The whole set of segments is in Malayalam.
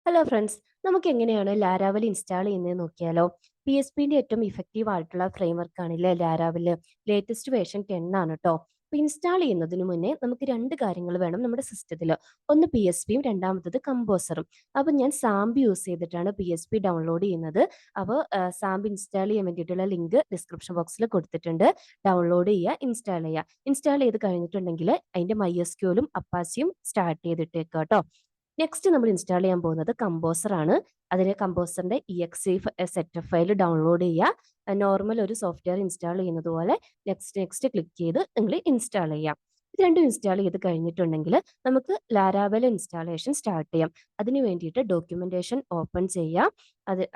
ഹലോ ഫ്രണ്ട്സ്, നമുക്ക് എങ്ങനെയാണ് ലാരാവൽ ഇൻസ്റ്റാൾ ചെയ്യുന്നത് നോക്കിയാലോ? പി എസ് പിന്റെ ഏറ്റവും ഇഫക്റ്റീവ് ആയിട്ടുള്ള ഫ്രെയിംവർക്ക് ആണല്ലേ ലാരാവൽ. ലേറ്റസ്റ്റ് വേർഷൻ 10 ആണ് കേട്ടോ. അപ്പൊ ഇൻസ്റ്റാൾ ചെയ്യുന്നതിന് മുന്നേ നമുക്ക് രണ്ട് കാര്യങ്ങൾ വേണം നമ്മുടെ സിസ്റ്റത്തിൽ. ഒന്ന് പി എസ് പിയും രണ്ടാമത്തത് കമ്പോസറും. അപ്പൊ ഞാൻ സാമ്പ് യൂസ് ചെയ്തിട്ടാണ് പി എസ് പി ഡൗൺലോഡ് ചെയ്യുന്നത്. അപ്പോൾ സാമ്പ് ഇൻസ്റ്റാൾ ചെയ്യാൻ വേണ്ടിയിട്ടുള്ള ലിങ്ക് ഡിസ്ക്രിപ്ഷൻ ബോക്സിൽ കൊടുത്തിട്ടുണ്ട്. ഡൗൺലോഡ് ചെയ്യുക, ഇൻസ്റ്റാൾ ചെയ്യുക. ഇൻസ്റ്റാൾ ചെയ്ത് കഴിഞ്ഞിട്ടുണ്ടെങ്കിൽ അതിന്റെ MySQL അപ്പാച്ചിയും സ്റ്റാർട്ട് ചെയ്തിട്ടേക്കുക കേട്ടോ. നെക്സ്റ്റ് നമ്മൾ ഇൻസ്റ്റാൾ ചെയ്യാൻ പോകുന്നത് കമ്പോസർ ആണ്. അതിന് കമ്പോസറിന്റെ EXE സെറ്റപ്പ് ഫയൽ ഡൗൺലോഡ് ചെയ്യുക. നോർമൽ ഒരു സോഫ്റ്റ്വെയർ ഇൻസ്റ്റാൾ ചെയ്യുന്നത് പോലെ നെക്സ്റ്റ് നെക്സ്റ്റ് ക്ലിക്ക് ചെയ്ത് നിങ്ങൾ ഇൻസ്റ്റാൾ ചെയ്യാം. ഇത് രണ്ടും ഇൻസ്റ്റാൾ ചെയ്ത് കഴിഞ്ഞിട്ടുണ്ടെങ്കിൽ നമുക്ക് ലാരാവൽ ഇൻസ്റ്റാളേഷൻ സ്റ്റാർട്ട് ചെയ്യാം. അതിന് വേണ്ടിയിട്ട് ഡോക്യുമെന്റേഷൻ ഓപ്പൺ ചെയ്യാം.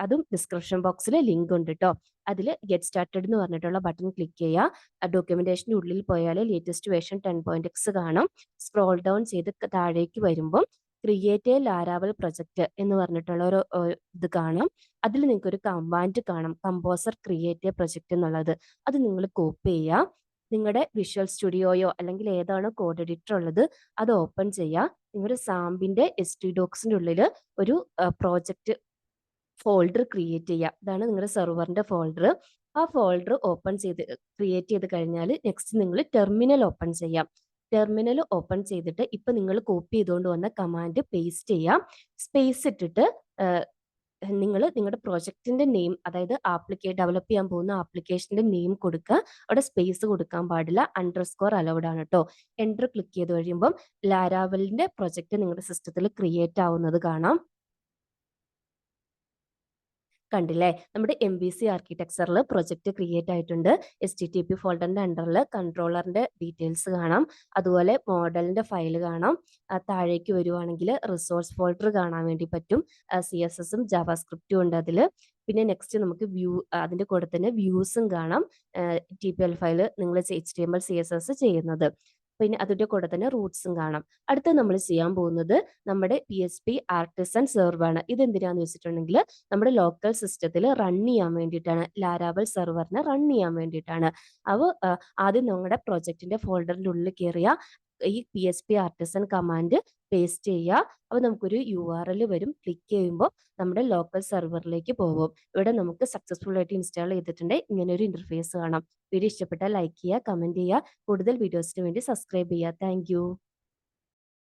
അതും ഡിസ്ക്രിപ്ഷൻ ബോക്സിൽ ലിങ്ക് ഉണ്ട് കേട്ടോ. അതിൽ ഗെറ്റ് സ്റ്റാർട്ടഡ് എന്ന് പറഞ്ഞിട്ടുള്ള ബട്ടൺ ക്ലിക്ക് ചെയ്യുക. ഡോക്യുമെന്റേഷൻ്റെ ഉള്ളിൽ പോയാൽ ലേറ്റസ്റ്റ് വേർഷൻ 10.x കാണാം. സ്ക്രോൾ ഡൗൺ ചെയ്ത് താഴേക്ക് വരുമ്പോൾ ക്രിയേറ്റ് എ ലാരാവൽ പ്രൊജക്ട് എന്ന് പറഞ്ഞിട്ടുള്ള ഒരു ഇത് കാണാം. അതിൽ നിങ്ങൾക്ക് ഒരു കമാൻഡ് കാണാം, കമ്പോസർ ക്രിയേറ്റ് എ പ്രൊജക്ട് എന്നുള്ളത്. അത് നിങ്ങൾ കോപ്പി ചെയ്യുക. നിങ്ങളുടെ വിഷ്വൽ സ്റ്റുഡിയോയോ അല്ലെങ്കിൽ ഏതാണോ കോഡ് എഡിറ്റർ ഉള്ളത് അത് ഓപ്പൺ ചെയ്യുക. നിങ്ങളുടെ സാമ്പിന്റെ docsന്റെ ഉള്ളിൽ ഒരു പ്രോജക്റ്റ് ഫോൾഡർ ക്രിയേറ്റ് ചെയ്യുക. ഇതാണ് നിങ്ങളുടെ സെർവറിന്റെ ഫോൾഡർ. ആ ഫോൾഡർ ഓപ്പൺ ചെയ്ത് ക്രിയേറ്റ് ചെയ്ത് കഴിഞ്ഞാൽ നെക്സ്റ്റ് നിങ്ങൾ ടെർമിനൽ ഓപ്പൺ ചെയ്യാം. ടെർമിനൽ ഓപ്പൺ ചെയ്തിട്ട് ഇപ്പൊ നിങ്ങൾ കോപ്പി ചെയ്തുകൊണ്ട് വന്ന കമാൻഡ് പേസ്റ്റ് ചെയ്യാം. സ്പേസ് ഇട്ടിട്ട് നിങ്ങൾ നിങ്ങളുടെ പ്രോജക്റ്റിന്റെ നെയിം, അതായത് ഡെവലപ്പ് ചെയ്യാൻ പോകുന്ന ആപ്ലിക്കേഷന്റെ നെയിം കൊടുക്കുക. അവിടെ സ്പേസ് കൊടുക്കാൻ പാടില്ല. അണ്ടർസ്കോർ അലൗഡ് ആണ് കേട്ടോ. എൻ്റർ ക്ലിക്ക് ചെയ്ത് കഴിയുമ്പം ലാരാവലിന്റെ പ്രൊജക്ട് നിങ്ങളുടെ സിസ്റ്റത്തിൽ ക്രിയേറ്റ് ആവുന്നത് കാണാം. കണ്ടില്ലേ, നമ്മുടെ MVC ആർക്കിടെക്ചറിൽ പ്രൊജക്ട് ക്രിയേറ്റ് ആയിട്ടുണ്ട്. HTTP ഫോൾഡറിന്റെ അണ്ടറിൽ കൺട്രോളറിന്റെ ഡീറ്റെയിൽസ് കാണാം. അതുപോലെ മോഡലിന്റെ ഫയൽ കാണാം. താഴേക്ക് വരുവാണെങ്കിൽ റിസോഴ്സ് ഫോൾഡർ കാണാൻ വേണ്ടി പറ്റും. CSSഉം ജാവാസ്ക്രിപ്റ്റും ഉണ്ട് അതിൽ. പിന്നെ നെക്സ്റ്റ് നമുക്ക് അതിന്റെ കൂടെ തന്നെ വ്യൂസും കാണാം. TPL ഫയൽ നിങ്ങൾ HTML CSS ചെയ്യുന്നത്. പിന്നെ അതിന്റെ കൂടെ തന്നെ റൂട്ട്സും കാണാം. അടുത്ത നമ്മൾ ചെയ്യാൻ പോകുന്നത് നമ്മുടെ PSP ആർട്ടിസൺ സെർവറാണ്. ഇത് എന്തിനാന്ന് വെച്ചിട്ടുണ്ടെങ്കിൽ നമ്മുടെ ലോക്കൽ സിസ്റ്റത്തിൽ റൺ ചെയ്യാൻ വേണ്ടിയിട്ടാണ്. ലാരാവൽ സെർവറിനെ റൺ ചെയ്യാൻ വേണ്ടിയിട്ടാണ്. ആദ്യം നമ്മുടെ പ്രൊജക്റ്റിന്റെ ഫോൾഡറിന്റെ ഉള്ളിൽ കയറിയ ഈ PSP ആർട്ടിസൺ കമാൻഡ് പേസ്റ്റ് ചെയ്യുക. അപ്പോൾ നമുക്കൊരു URL വരും. ക്ലിക്ക് ചെയ്യുമ്പോൾ നമ്മുടെ ലോക്കൽ സെർവറിലേക്ക് പോകും. ഇവിടെ നമുക്ക് സക്സസ്ഫുൾ ആയിട്ട് ഇൻസ്റ്റാൾ ചെയ്തിട്ടുണ്ട്. ഇങ്ങനെ ഒരു ഇന്റർഫേസ് കാണാം. വീഡിയോ ഇഷ്ടപ്പെട്ടാൽ ലൈക്ക് ചെയ്യുക, കമന്റ് ചെയ്യുക. കൂടുതൽ വീഡിയോസിന് വേണ്ടി സബ്സ്ക്രൈബ് ചെയ്യുക. താങ്ക്